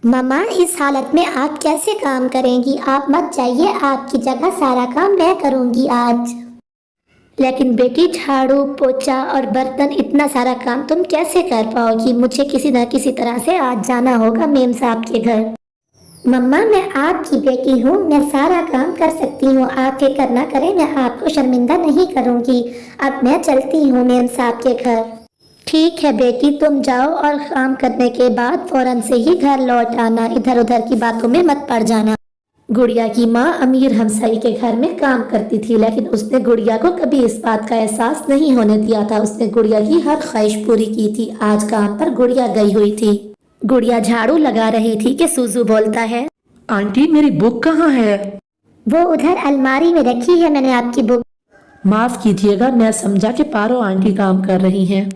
मम्मा, इस हालत में आप कैसे काम करेंगी? आप मत जाइए, आपकी जगह सारा काम मैं करूंगी आज। लेकिन बेटी, झाड़ू पोछा और बर्तन, इतना सारा काम तुम कैसे कर पाओगी? मुझे किसी न किसी तरह से आज जाना होगा मेम साहब के घर। मम्मा, मैं आपकी बेटी हूँ, मैं सारा काम कर सकती हूँ। आप फिक्र ना करें, मैं आपको शर्मिंदा नहीं करूँगी। अब मैं चलती हूँ मेम साहब के घर। ठीक है बेटी, तुम जाओ और काम करने के बाद फौरन से ही घर लौट आना। इधर उधर की बातों में मत पड़ जाना। गुड़िया की माँ अमीर हमसाई के घर में काम करती थी, लेकिन उसने गुड़िया को कभी इस बात का एहसास नहीं होने दिया था। उसने गुड़िया की हर ख्वाहिश पूरी की थी। आज काम पर गुड़िया गई हुई थी। गुड़िया झाड़ू लगा रही थी कि सूजू बोलता है, आंटी, मेरी बुक कहाँ है? वो उधर अलमारी में रखी है, मैंने आपकी बुक। माफ कीजिएगा, मैं समझा कि पारो आंटी काम कर रही हैं।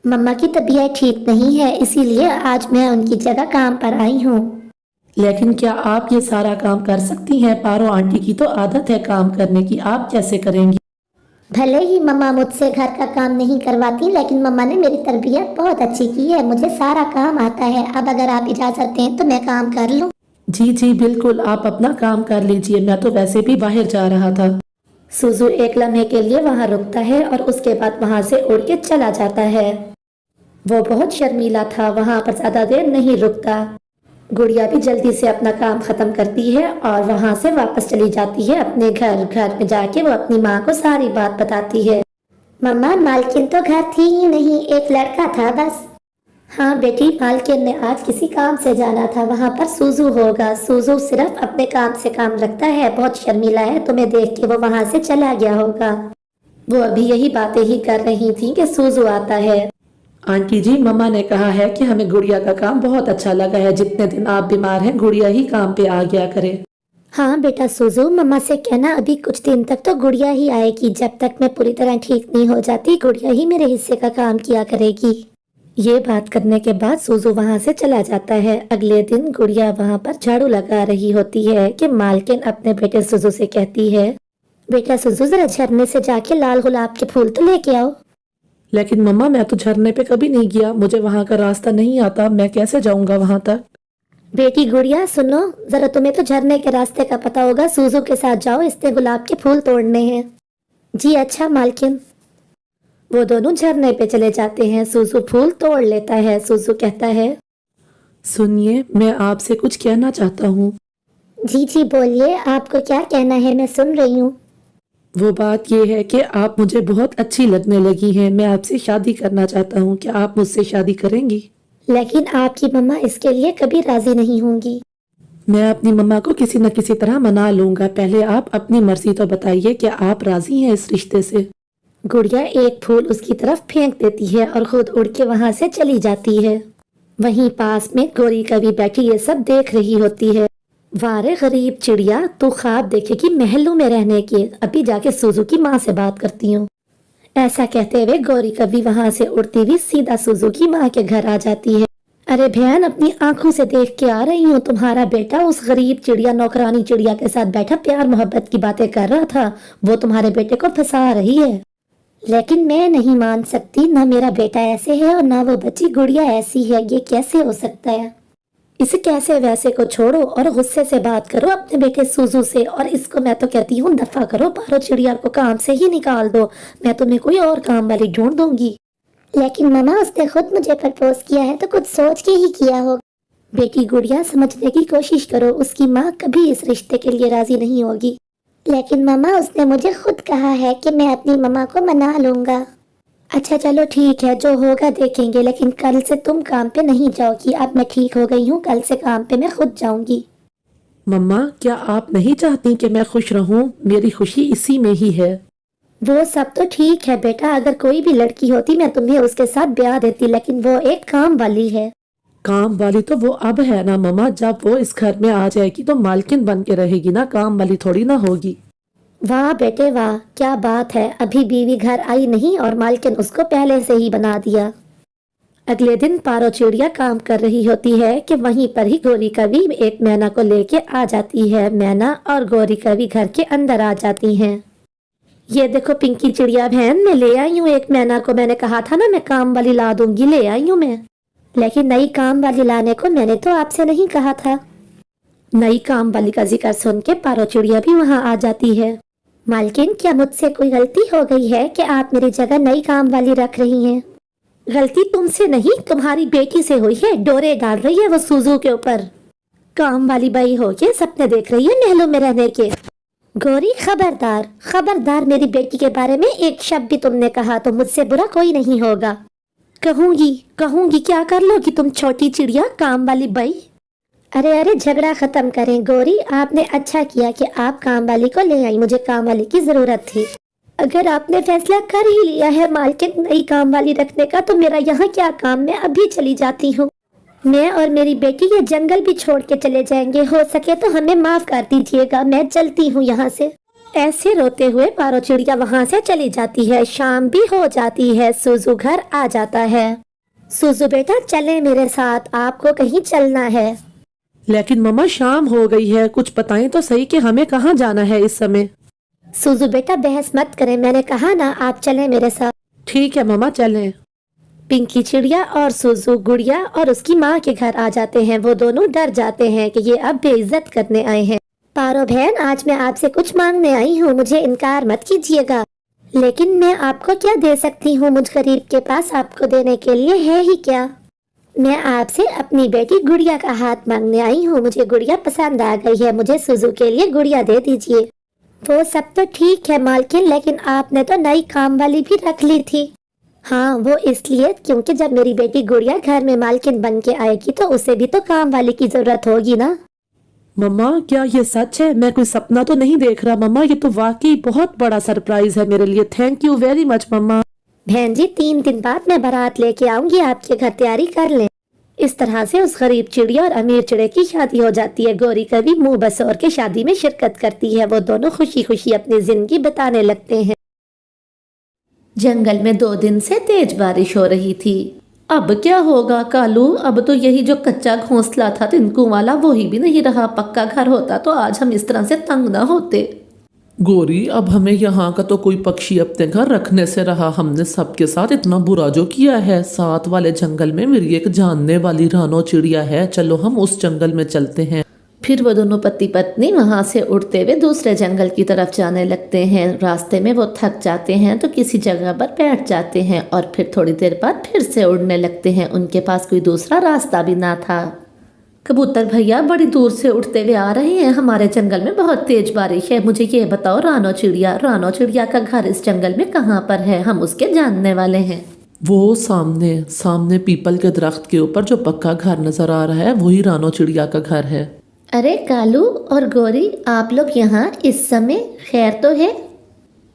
मम्मा की तबीयत ठीक नहीं है, इसीलिए आज मैं उनकी जगह काम पर आई हूँ। लेकिन क्या आप ये सारा काम कर सकती हैं? पारो आंटी की तो आदत है काम करने की, आप कैसे करेंगी? भले ही मम्मा मुझसे घर का काम नहीं करवाती, लेकिन मम्मा ने मेरी तरबियत बहुत अच्छी की है। मुझे सारा काम आता है। अब अगर आप इजाजत दें तो मैं काम कर लूँ। जी जी बिल्कुल, आप अपना काम कर लीजिए, मैं तो वैसे भी बाहर जा रहा था। सूजू एक लम्हे के लिए वहां रुकता है और उसके बाद वहां से उड़ के चला जाता है। वो बहुत शर्मीला था, वहां पर ज्यादा देर नहीं रुकता। गुड़िया भी जल्दी से अपना काम खत्म करती है और वहां से वापस चली जाती है अपने घर। घर में जाके वो अपनी माँ को सारी बात बताती है। मम्मा, मालकिन तो घर थी ही नहीं, एक लड़का था बस। हाँ बेटी, मालकिन ने आज किसी काम से जाना था, वहाँ पर सूजू होगा। सूजू सिर्फ अपने काम से काम रखता है, बहुत शर्मीला है, तुम्हें देख के वो वहाँ से चला गया होगा। वो अभी यही बातें ही कर रही थी कि सूजू आता है। आंटी जी, मम्मा ने कहा है कि हमें गुड़िया का काम बहुत अच्छा लगा है। जितने दिन आप बीमार हैं, गुड़िया ही काम पे आ गया करे। हाँ बेटा सूजू, मम्मा से कहना अभी कुछ दिन तक तो गुड़िया ही आएगी। जब तक मैं पूरी तरह ठीक नहीं हो जाती, गुड़िया ही मेरे हिस्से का काम किया करेगी। ये बात करने के बाद सूजू वहाँ से चला जाता है। अगले दिन गुड़िया वहाँ पर झाड़ू लगा रही होती है कि मालकिन अपने बेटे सूजू से कहती है, बेटा सूजू, जरा झरने से जाके लाल गुलाब के फूल तो लेके आओ। लेकिन मम्मा, मैं तो झरने पे कभी नहीं गया, मुझे वहाँ का रास्ता नहीं आता, मैं कैसे जाऊंगा वहाँ तक? बेटी गुड़िया सुनो, जरा तुम्हें तो झरने के रास्ते का पता होगा। सूजू के साथ जाओ, इसने गुलाब के फूल तोड़ने हैं। जी अच्छा मालकिन। वो दोनों झरने पे चले जाते हैं। सूजू फूल तोड़ लेता है। सूजू कहता है, सुनिए, मैं आपसे कुछ कहना चाहता हूँ। जी जी बोलिए, आपको क्या कहना है, मैं सुन रही हूँ। वो बात ये है कि आप मुझे बहुत अच्छी लगने लगी हैं। मैं आपसे शादी करना चाहता हूँ, क्या आप मुझसे शादी करेंगी? लेकिन आपकी मम्मा इसके लिए कभी राजी नहीं होंगी। मैं अपनी मम्मा को किसी न किसी तरह मना लूंगा। पहले आप अपनी मर्जी तो बताइए, क्या आप राजी हैं इस रिश्ते से? गुड़िया एक फूल उसकी तरफ फेंक देती है और खुद उड़ के वहाँ से चली जाती है। वहीं पास में गौरी कवि बैठी ये सब देख रही होती है। वारे गरीब चिड़िया, तू ख्वाब देखेगी महलों में रहने की, अभी जाके सूजू की माँ से बात करती हूँ। ऐसा कहते हुए गौरी कवि वहाँ से उड़ती हुई सीधा सूजू की माँ के घर आ जाती है। अरे बहन, अपनी आंखों से देख के आ रही हूँ, तुम्हारा बेटा उस गरीब चिड़िया, नौकरानी चिड़िया के साथ बैठा प्यार मोहब्बत की बातें कर रहा था। वो तुम्हारे बेटे को फंसा रही है। लेकिन मैं नहीं मान सकती, ना मेरा बेटा ऐसे है और ना वो बच्ची गुड़िया ऐसी है। ये कैसे हो सकता है? इसे कैसे वैसे को छोड़ो और गुस्से से बात करो अपने बेटे सूजू से, और इसको मैं तो कहती हूँ दफा करो। पारो चिड़िया को काम से ही निकाल दो, मैं तुम्हें कोई और काम वाली ढूंढ दूंगी। लेकिन मामा, उसने खुद मुझे प्रपोज किया है, तो कुछ सोच के ही किया हो। बेटी गुड़िया, समझने की कोशिश करो, उसकी माँ कभी इस रिश्ते के लिए राजी नहीं होगी। लेकिन मामा, उसने मुझे खुद कहा है कि मैं अपनी मम्मा को मना लूंगा। अच्छा चलो ठीक है, जो होगा देखेंगे, लेकिन कल से तुम काम पे नहीं जाओगी। अब मैं ठीक हो गई हूँ, कल से काम पे मैं खुद जाऊंगी। मम्मा, क्या आप नहीं चाहती कि मैं खुश रहूं? मेरी खुशी इसी में ही है। वो सब तो ठीक है बेटा, अगर कोई भी लड़की होती मैं तुम्हें उसके साथ ब्याह देती, लेकिन वो एक काम वाली है। काम वाली तो वो अब है ना मम्मा, जब वो इस घर में आ जाएगी तो मालकिन बन के रहेगी ना, काम वाली थोड़ी ना होगी। वाह बेटे वाह, क्या बात है, अभी बीवी घर आई नहीं और मालकिन उसको पहले से ही बना दिया। अगले दिन पारो चिड़िया काम कर रही होती है कि वहीं पर ही गौरी कवि एक मैना को लेके आ जाती है। मैना और गौरी कवि घर के अंदर आ जाती हैं। ये देखो पिंकी चिड़िया बहन, मैं ले आई हूँ एक मैना को, मैंने कहा था ना मैं काम वाली ला दूंगी, ले आई हूँ मैं। लेकिन नई काम वाली लाने को मैंने तो आपसे नहीं कहा था। नई काम वाली का जिक्र सुन के पारो चिड़िया भी वहाँ आ जाती है। मालकिन, क्या मुझसे कोई गलती हो गई है कि आप मेरी जगह नई काम वाली रख रही हैं? गलती तुमसे नहीं, तुम्हारी बेटी से हुई है। डोरे डाल रही है वो सुजू के ऊपर। काम वाली बाई हो के सपने देख रही है महलों में रहने के। गौरी, खबरदार खबरदार, मेरी बेटी के बारे में एक शब्द भी तुमने कहा तो मुझसे बुरा कोई नहीं होगा। कहूंगी कहूंगी, क्या कर लोगी तुम छोटी चिड़िया, काम वाली बाई? अरे अरे, झगड़ा खत्म करें। गौरी, आपने अच्छा किया कि आप काम वाली को ले आई, मुझे काम वाली की जरूरत थी। अगर आपने फैसला कर ही लिया है मालकिन नई काम वाली रखने का, तो मेरा यहाँ क्या काम, मैं अभी चली जाती हूँ। मैं और मेरी बेटी ये जंगल भी छोड़ के चले जाएंगे। हो सके तो हमें माफ कर दीजिएगा, मैं चलती हूँ यहाँ से। ऐसे रोते हुए पारो चिड़िया वहाँ से चली जाती है। शाम भी हो जाती है, सुजू घर आ जाता है। सुजू बेटा, चले मेरे साथ, आपको कहीं चलना है। लेकिन मम्मा, शाम हो गई है, कुछ बताएं तो सही कि हमें कहाँ जाना है इस समय। सुजू बेटा, बहस मत करें, मैंने कहा ना आप चलें मेरे साथ। ठीक है मम्मा, चलें। पिंकी चिड़िया और सुजू गुड़िया और उसकी माँ के घर आ जाते हैं। वो दोनों डर जाते हैं कि ये अब बेइज्जत करने आए हैं। पारो बहन, आज मैं आपसे कुछ मांगने आई हूँ, मुझे इनकार मत कीजिएगा। लेकिन मैं आपको क्या दे सकती हूँ? मुझ गरीब के पास आपको देने के लिए है ही क्या। मैं आपसे अपनी बेटी गुड़िया का हाथ मांगने आई हूँ। मुझे गुड़िया पसंद आ गई है, मुझे सुजू के लिए गुड़िया दे दीजिए। वो सब तो ठीक है मालकिन, लेकिन आपने तो नई काम वाली भी रख ली थी। हाँ, वो इसलिए क्योंकि जब मेरी बेटी गुड़िया घर में मालकिन बन के आएगी तो उसे भी तो काम वाली की जरूरत होगी ना। मम्मा, क्या ये सच है? मैं कोई सपना तो नहीं देख रहा मम्मा, ये तो वाकई बहुत बड़ा सरप्राइज है मेरे लिए। थैंक यू वेरी मच मम्मा। बहन जी, 3 दिन बाद मैं बारात लेके आऊंगी आपके घर, तैयारी कर लें। इस तरह से उस गरीब चिड़िया और अमीर चिड़े की शादी हो जाती है। गौरी कभी मुंह बसोर के शादी में शिरकत करती है। वो दोनों खुशी खुशी अपनी जिंदगी बिताने लगते हैं। जंगल में 2 दिन से तेज बारिश हो रही थी। अब क्या होगा कालू? अब तो यही जो कच्चा घोंसला था तिनकू वाला, वही भी नहीं रहा। पक्का घर होता तो आज हम इस तरह से तंग ना होते। गोरी, अब हमें यहाँ का तो कोई पक्षी अपने घर रखने से रहा। हमने सबके साथ इतना बुरा जो किया है। साथ वाले जंगल में मेरी एक जानने वाली रानो चिड़िया है, चलो हम उस जंगल में चलते हैं। फिर वो दोनों पति पत्नी वहां से उड़ते हुए दूसरे जंगल की तरफ जाने लगते हैं। रास्ते में वो थक जाते हैं तो किसी जगह पर बैठ जाते हैं और फिर थोड़ी देर बाद फिर से उड़ने लगते हैं। उनके पास कोई दूसरा रास्ता भी ना था। कबूतर भैया बड़ी दूर से उड़ते हुए आ रहे हैं। हमारे जंगल में बहुत तेज बारिश है। मुझे ये बताओ रानो चिड़िया का घर इस जंगल में कहाँ पर है? हम उसके जानने वाले हैं। वो सामने सामने पीपल के दरख्त के ऊपर जो पक्का घर नजर आ रहा है, वही रानो चिड़िया का घर है। अरे कालू और गौरी, आप लोग यहाँ इस समय? खैर तो है?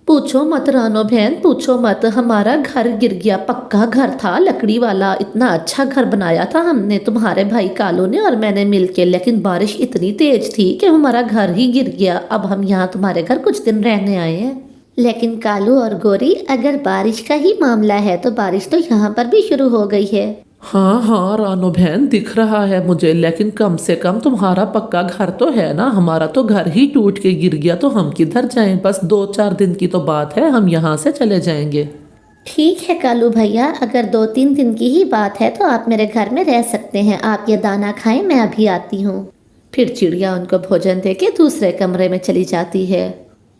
पूछो मत रानो बहन, पूछो मत। हमारा घर गिर गया। पक्का घर था, लकड़ी वाला। इतना अच्छा घर बनाया था हमने, तुम्हारे भाई कालू ने और मैंने मिलके, लेकिन बारिश इतनी तेज थी कि हमारा घर ही गिर गया। अब हम यहाँ तुम्हारे घर कुछ दिन रहने आए हैं। लेकिन कालू और गौरी, अगर बारिश का ही मामला है तो बारिश तो यहाँ पर भी शुरू हो गई है। हाँ हाँ रानो बहन, दिख रहा है मुझे, लेकिन कम से कम तुम्हारा पक्का घर तो है ना। हमारा तो घर ही टूट के गिर गया, तो हम किधर जाएं? बस 2-4 दिन की तो बात है, हम यहाँ से चले जाएंगे। ठीक है कालू भैया, अगर 2-3 दिन की ही बात है तो आप मेरे घर में रह सकते हैं। आप ये दाना खाएं, मैं अभी आती हूँ। फिर चिड़िया उनको भोजन दे के दूसरे कमरे में चली जाती है।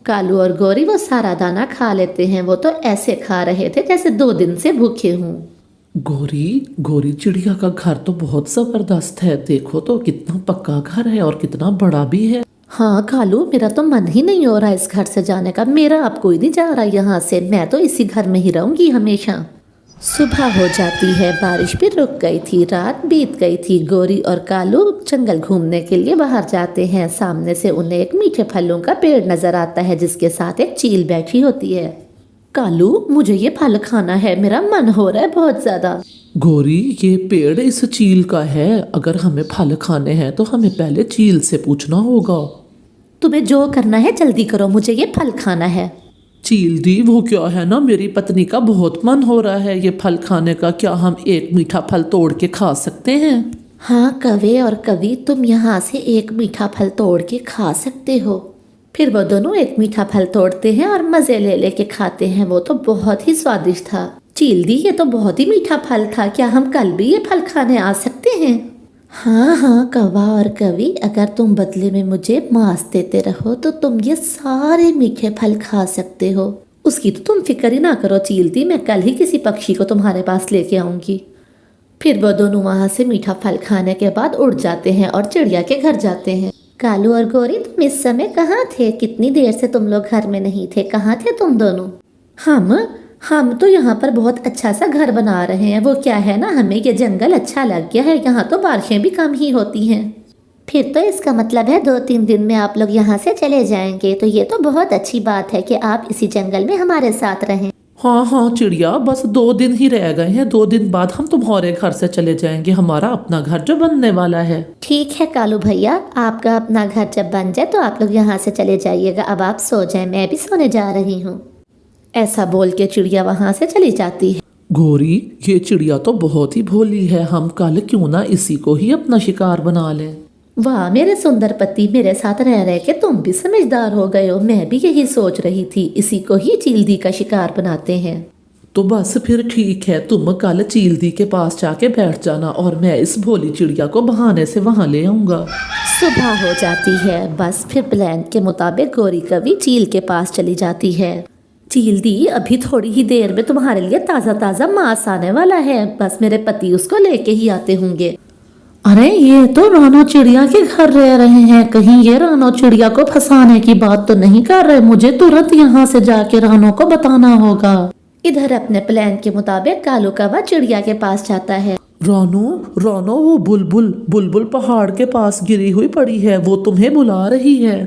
कालू और गौरी वो सारा दाना खा लेते हैं। वो तो ऐसे खा रहे थे जैसे 2 दिन से भूखे हूँ। गोरी चिड़िया का घर तो बहुत जबरदस्त है। देखो तो कितना पक्का घर है और कितना बड़ा भी है। हाँ कालू, मेरा तो मन ही नहीं हो रहा इस घर से जाने का। मेरा अब कोई नहीं जा रहा यहाँ से। मैं तो इसी घर में ही रहूंगी हमेशा। सुबह हो जाती है, बारिश भी रुक गई थी, रात बीत गई थी। गौरी और कालू जंगल घूमने के लिए बाहर जाते हैं। सामने से उन्हें एक मीठे फलों का पेड़ नजर आता है जिसके साथ एक चील बैठी होती है। कालू, मुझे ये फल खाना है, मेरा मन हो रहा है बहुत ज्यादा। गोरी, ये पेड़ इस चील का है। अगर हमें फल खाने हैं तो हमें पहले चील से पूछना होगा। तुम्हें जो करना है जल्दी करो, मुझे ये फल खाना है। चील दी, वो क्या है ना, मेरी पत्नी का बहुत मन हो रहा है ये फल खाने का। क्या हम एक मीठा फल तोड़ के खा सकते हैं? हाँ कवे और कवि, तुम यहाँ से एक मीठा फल तोड़ के खा सकते हो। फिर वो दोनों एक मीठा फल तोड़ते हैं और मज़े ले लेके खाते हैं। वो तो बहुत ही स्वादिष्ट था। चील दी, ये तो बहुत ही मीठा फल था, क्या हम कल भी ये फल खाने आ सकते हैं? हाँ हाँ कौवा और कवि, अगर तुम बदले में मुझे मांस देते रहो तो तुम ये सारे मीठे फल खा सकते हो। उसकी तो तुम फिक्र ही ना करो चील दी, मैं कल ही किसी पक्षी को तुम्हारे पास लेके आऊंगी। फिर वो दोनों वहां से मीठा फल खाने के बाद उड़ जाते हैं और चिड़िया के घर जाते हैं। कालू और गोरी, तुम इस समय कहाँ थे? कितनी देर से तुम लोग घर में नहीं थे, कहाँ थे तुम दोनों? हम तो यहाँ पर बहुत अच्छा सा घर बना रहे हैं। वो क्या है ना, हमें ये जंगल अच्छा लग गया है, यहाँ तो बारिशें भी कम ही होती हैं। फिर तो इसका मतलब है 2-3 दिन में आप लोग यहाँ से चले जाएंगे, तो ये तो बहुत अच्छी बात है कि आप इसी जंगल में हमारे साथ रहें। हाँ हाँ चिड़िया, बस 2 दिन ही रह गए हैं, 2 दिन बाद हम तुम्हारे घर से चले जाएंगे, हमारा अपना घर जो बनने वाला है। ठीक है कालू भैया, आपका अपना घर जब बन जाए तो आप लोग यहाँ से चले जाइएगा। अब आप सो जाएं, मैं भी सोने जा रही हूँ। ऐसा बोल के चिड़िया वहां से चली जाती है। गोरी, ये चिड़िया तो बहुत ही भोली है, हम कल क्यों ना इसी को ही अपना शिकार बना लें। वाह मेरे सुंदर पति, मेरे साथ रह रह के तुम भी समझदार हो गए हो। मैं भी यही सोच रही थी, इसी को ही चील दी का शिकार बनाते हैं। तो बस फिर ठीक है, तुम कल चील दी के पास जाके बैठ जाना और मैं इस भोली चिड़िया को बहाने से वहां ले आऊंगा। सुबह हो जाती है। बस फिर प्लान के मुताबिक गोरी कवि चील के पास चली जाती है। चील दी, अभी थोड़ी ही देर में तुम्हारे लिए ताज़ा ताज़ा मांस आने वाला है, बस मेरे पति उसको लेके ही आते होंगे। अरे ये तो रानो चिड़िया के घर रह रहे हैं, कहीं ये रानो चिड़िया को फंसाने की बात तो नहीं कर रहे? मुझे तुरंत यहाँ से जाके रानो को बताना होगा। इधर अपने प्लान के मुताबिक कालू कौवा चिड़िया के पास जाता है। रानो रानो, वो बुलबुल बुलबुल पहाड़ के पास गिरी हुई पड़ी है, वो तुम्हें बुला रही है।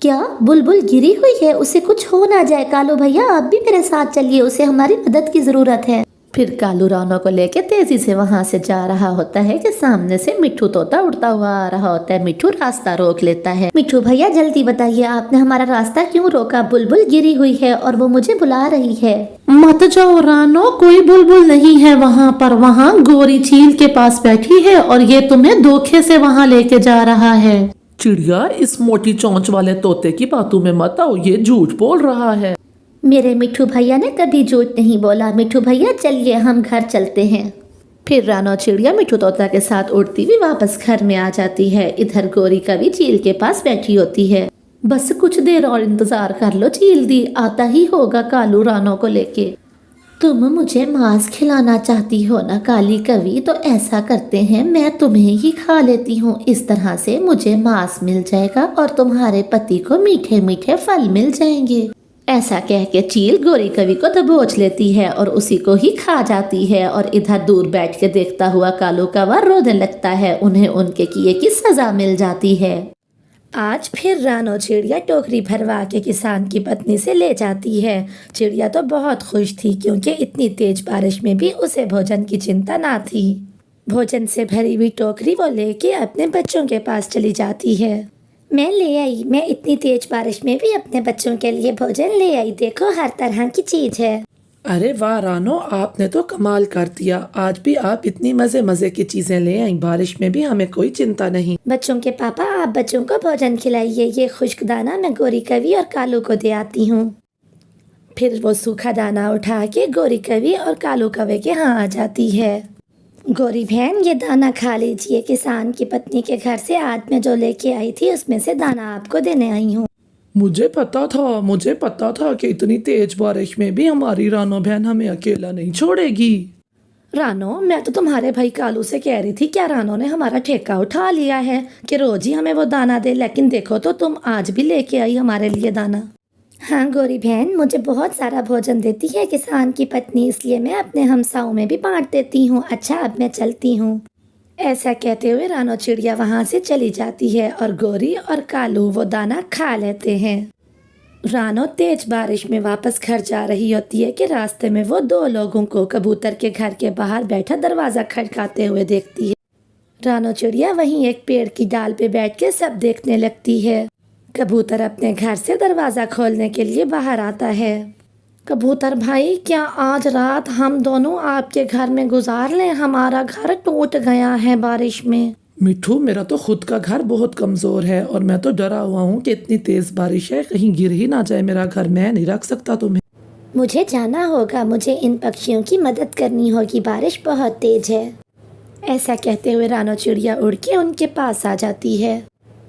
क्या बुलबुल गिरी हुई है? उसे कुछ हो ना जाए। कालू भैया आप भी मेरे साथ चलिए, उसे हमारी मदद की जरूरत है। फिर कालू रानो को लेके तेजी से वहां से जा रहा होता है कि सामने से मिट्ठू तोता उड़ता हुआ आ रहा होता है। मिट्ठू रास्ता रोक लेता है। मिट्ठू भैया जल्दी बताइए, आपने हमारा रास्ता क्यों रोका? बुलबुल गिरी हुई है और वो मुझे बुला रही है। मत जाओ रानो, कोई बुलबुल नहीं है वहाँ पर, वहाँ गोरी चील के पास बैठी है और ये तुम्हें धोखे से वहाँ लेके जा रहा है। चिड़िया, इस मोटी चोंच वाले तोते की बातों में मत आओ, ये झूठ बोल रहा है। मेरे मिट्ठू भैया ने कभी झूठ नहीं बोला। मिट्ठू भैया चलिए हम घर चलते हैं। फिर रानो चिड़िया मिट्ठू तोता के साथ उड़ती हुई वापस घर में आ जाती है। इधर गोरी कवि चील के पास बैठी होती है। बस कुछ देर और इंतजार कर लो चील दी, आता ही होगा कालू रानो को लेके। तुम मुझे मांस खिलाना चाहती हो ना काली कवि, तो ऐसा करते हैं मैं तुम्हें ही खा लेती हूँ। इस तरह से मुझे मांस मिल जाएगा और तुम्हारे पति को मीठे मीठे फल मिल जाएंगे। ऐसा कह के चील गोरी कवि को दबोच लेती है और उसी को ही खा जाती है। और इधर दूर बैठ के देखता हुआ कालू कौवा रोने लगता है। उन्हें उनके किए की सजा मिल जाती है। आज फिर रानो चिड़िया टोकरी भरवा के किसान की पत्नी से ले जाती है। चिड़िया तो बहुत खुश थी क्योंकि इतनी तेज बारिश में भी उसे भोजन की चिंता ना थी। भोजन से भरी हुई टोकरी वो लेके अपने बच्चों के पास चली जाती है। मैं ले आई, मैं इतनी तेज बारिश में भी अपने बच्चों के लिए भोजन ले आई। देखो हर तरह की चीज है। अरे वाह रानो, आपने तो कमाल कर दिया, आज भी आप इतनी मजे मजे की चीजें ले आई, बारिश में भी हमें कोई चिंता नहीं। बच्चों के पापा आप बच्चों को भोजन खिलाइए। ये खुश्क दाना मैं गोरी कवि और कालू को दे आती हूँ। फिर वो सूखा दाना उठा के गोरी कवि और कालू कौवे के यहाँ आ जाती है। गोरी बहन ये दाना खा लीजिए। किसान की पत्नी के घर से आज मैं जो लेके आई थी उसमें से दाना आपको देने आई हूँ। मुझे पता था कि इतनी तेज बारिश में भी हमारी रानो बहन हमें अकेला नहीं छोड़ेगी। रानो, मैं तो तुम्हारे भाई कालू से कह रही थी क्या रानो ने हमारा ठेका उठा लिया है कि रोज ही हमें वो दाना दे, लेकिन देखो तो तुम आज भी लेके आई हमारे लिए दाना। हाँ गोरी बहन, मुझे बहुत सारा भोजन देती है किसान की पत्नी, इसलिए मैं अपने हमसाओं में भी बांट देती हूँ। अच्छा अब मैं चलती हूँ। ऐसा कहते हुए रानो चिड़िया वहाँ से चली जाती है और गोरी और कालू वो दाना खा लेते हैं। रानो तेज बारिश में वापस घर जा रही होती है कि रास्ते में वो 2 लोगों को कबूतर के घर के बाहर बैठा दरवाज़ा खटकाते हुए देखती है। रानो चिड़िया वहीं एक पेड़ की डाल पे बैठ के सब देखने लगती है। कबूतर अपने घर से दरवाज़ा खोलने के लिए बाहर आता है। कबूतर भाई, क्या आज रात हम दोनों आपके घर में गुजार लें? हमारा घर टूट गया है बारिश में। मिठू, मेरा तो खुद का घर बहुत कमजोर है और मैं तो डरा हुआ हूँ कि इतनी तेज बारिश है, कहीं गिर ही ना जाए मेरा घर, मैं नहीं रख सकता तुम्हें। मुझे जाना होगा, मुझे इन पक्षियों की मदद करनी होगी, बारिश बहुत तेज है। ऐसा कहते हुए रानो चिड़िया उड़ के उनके पास आ जाती है।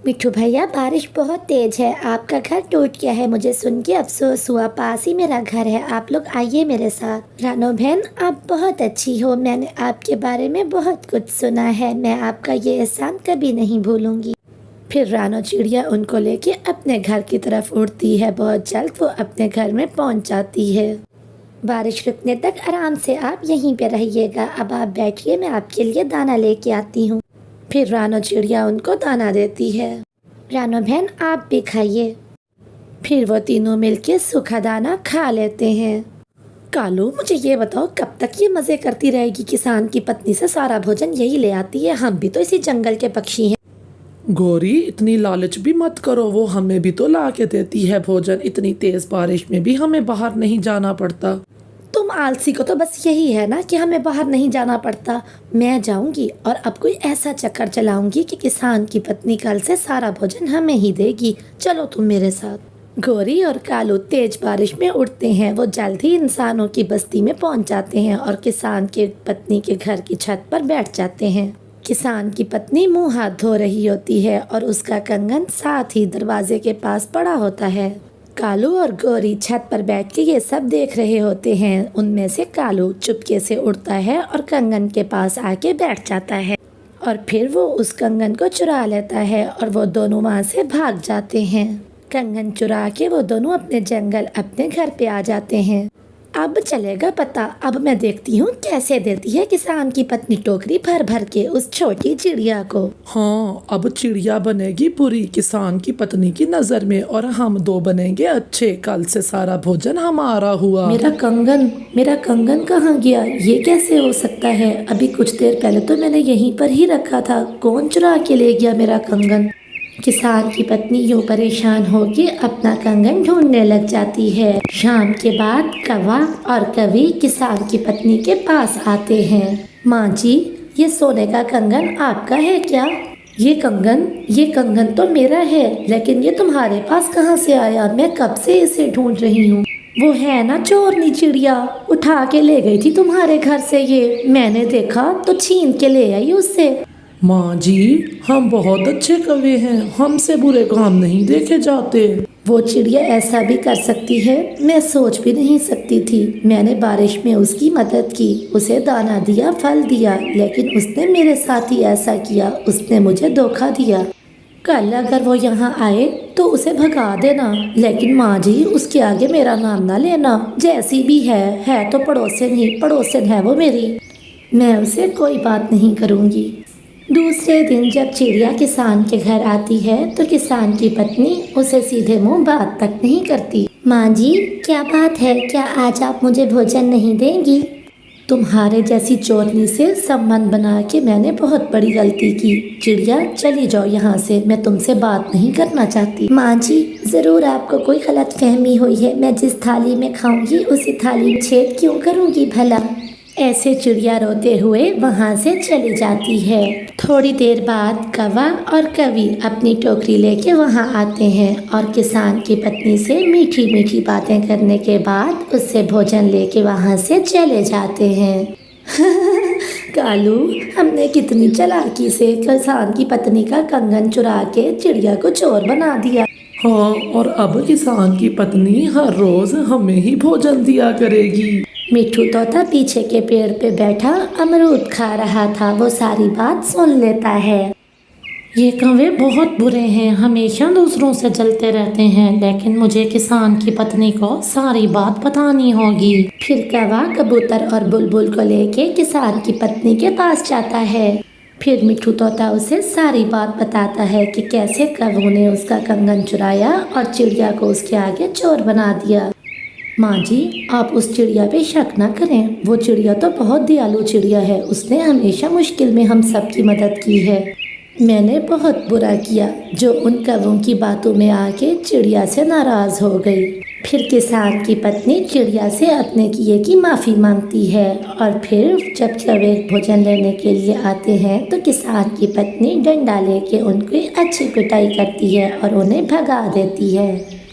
मिठू भैया, बारिश बहुत तेज है, आपका घर टूट गया है, मुझे सुन के अफसोस हुआ, पास ही मेरा घर है, आप लोग आइए मेरे साथ। रानो बहन, आप बहुत अच्छी हो, मैंने आपके बारे में बहुत कुछ सुना है, मैं आपका ये एहसान कभी नहीं भूलूंगी। फिर रानो चिड़िया उनको लेके अपने घर की तरफ उड़ती है। बहुत जल्द वो अपने घर में पहुंच जाती है। बारिश रुकने तक आराम से आप यहीं पे रहिएगा, अब आप बैठिए, मैं आपके लिए दाना लेके आती हूँ। फिर रानो चिड़िया उनको दाना देती है। रानो बहन, आप भी खाइए। फिर वो तीनों मिलके सूखा दाना खा लेते हैं। कालू, मुझे ये बताओ, कब तक ये मज़े करती रहेगी? किसान की पत्नी से सारा भोजन यही ले आती है, हम भी तो इसी जंगल के पक्षी हैं। गौरी, इतनी लालच भी मत करो, वो हमें भी तो ला के देती है भोजन। इतनी तेज बारिश में भी हमें बाहर नहीं जाना पड़ता। तुम आलसी को तो बस यही है ना कि हमें बाहर नहीं जाना पड़ता। मैं जाऊंगी और अब कोई ऐसा चक्कर चलाऊंगी कि किसान की पत्नी कल से सारा भोजन हमें ही देगी। चलो तुम मेरे साथ। गौरी और कालू तेज बारिश में उड़ते हैं। वो जल्द ही इंसानों की बस्ती में पहुंच जाते हैं और किसान के पत्नी के घर की छत पर बैठ जाते हैं। किसान की पत्नी मुंह हाथ धो रही होती है और उसका कंगन साथ ही दरवाजे के पास पड़ा होता है। कालू और गौरी छत पर बैठ के ये सब देख रहे होते हैं। उनमें से कालू चुपके से उड़ता है और कंगन के पास आके बैठ जाता है और फिर वो उस कंगन को चुरा लेता है और वो दोनों वहाँ से भाग जाते हैं। कंगन चुरा के वो दोनों अपने जंगल अपने घर पे आ जाते हैं। अब चलेगा पता। अब मैं देखती हूँ कैसे देती है किसान की पत्नी टोकरी भर भर के उस छोटी चिड़िया को। हाँ, अब चिड़िया बनेगी बुरी किसान की पत्नी की नजर में और हम दो बनेंगे अच्छे। कल से सारा भोजन हमारा हुआ। मेरा कंगन कहाँ गया? ये कैसे हो सकता है? अभी कुछ देर पहले तो मैंने यहीं पर ही रखा था। कौन चुरा के ले गया मेरा कंगन? किसान की पत्नी यूं परेशान होकर अपना कंगन ढूंढने लग जाती है। शाम के बाद कौवा और कवि किसान की पत्नी के पास आते हैं। माँ जी, ये सोने का कंगन आपका है क्या? ये कंगन तो मेरा है, लेकिन ये तुम्हारे पास कहाँ से आया? मैं कब से इसे ढूंढ रही हूँ। वो है ना चोरनी चिड़िया, उठा के ले गई थी तुम्हारे घर से। ये मैंने देखा तो छीन के ले आई उससे। माँ जी, हम बहुत अच्छे कवि हैं, हमसे बुरे काम नहीं देखे जाते। वो चिड़िया ऐसा भी कर सकती है, मैं सोच भी नहीं सकती थी। मैंने बारिश में उसकी मदद की, उसे दाना दिया, फल दिया, लेकिन उसने मेरे साथ ही ऐसा किया। उसने मुझे धोखा दिया। कल अगर वो यहाँ आए तो उसे भगा देना, लेकिन माँ जी उसके आगे मेरा नाम ना लेना। जैसी भी है तो पड़ोसन है वो मेरी। मैं उसे कोई बात नहीं करूँगी। दूसरे दिन जब चिड़िया किसान के घर आती है तो किसान की पत्नी उसे सीधे मुंह बात तक नहीं करती। माँ जी, क्या बात है? क्या आज आप मुझे भोजन नहीं देंगी? तुम्हारे जैसी चोरनी से संबंध बना के मैंने बहुत बड़ी गलती की। चिड़िया, चली जाओ यहाँ से, मैं तुमसे बात नहीं करना चाहती। माँ जी, ज़रूर आपको कोई गलत फहमी हुई है। मैं जिस थाली में खाऊंगी उसी थाली में छेद क्यों करूँगी भला? ऐसे चिड़िया रोते हुए वहाँ से चली जाती है। थोड़ी देर बाद कौवा और कवि अपनी टोकरी लेके वहाँ आते हैं और किसान की पत्नी से मीठी मीठी बातें करने के बाद उससे भोजन लेके वहाँ से चले जाते हैं। कालू, हमने कितनी चालाकी से किसान की पत्नी का कंगन चुरा के चिड़िया को चोर बना दिया। हाँ, और अब किसान की पत्नी हर रोज हमें ही भोजन दिया करेगी। मिठू तोता पीछे के पेड़ पे बैठा अमरूद खा रहा था। वो सारी बात सुन लेता है। ये कौवे बहुत बुरे हैं, हमेशा दूसरों से जलते रहते हैं, लेकिन मुझे किसान की पत्नी को सारी बात बतानी होगी। फिर कौवा कबूतर और बुलबुल को लेके किसान की पत्नी के पास जाता है। फिर मिठू तोता उसे सारी बात बताता है कि कैसे कौवे ने उसका कंगन चुराया और चिड़िया को उसके आगे चोर बना दिया। माँ जी, आप उस चिड़िया पे शक ना करें। वो चिड़िया तो बहुत दयालु चिड़िया है, उसने हमेशा मुश्किल में हम सब की मदद की है। मैंने बहुत बुरा किया जो उन कौवों की बातों में आके चिड़िया से नाराज़ हो गई। फिर किसान की पत्नी चिड़िया से अपने किए की माफ़ी मांगती है और फिर जब कौवे भोजन लेने के लिए आते हैं तो किसान की पत्नी डंडा लेके उनकी अच्छी पिटाई करती है और उन्हें भगा देती है।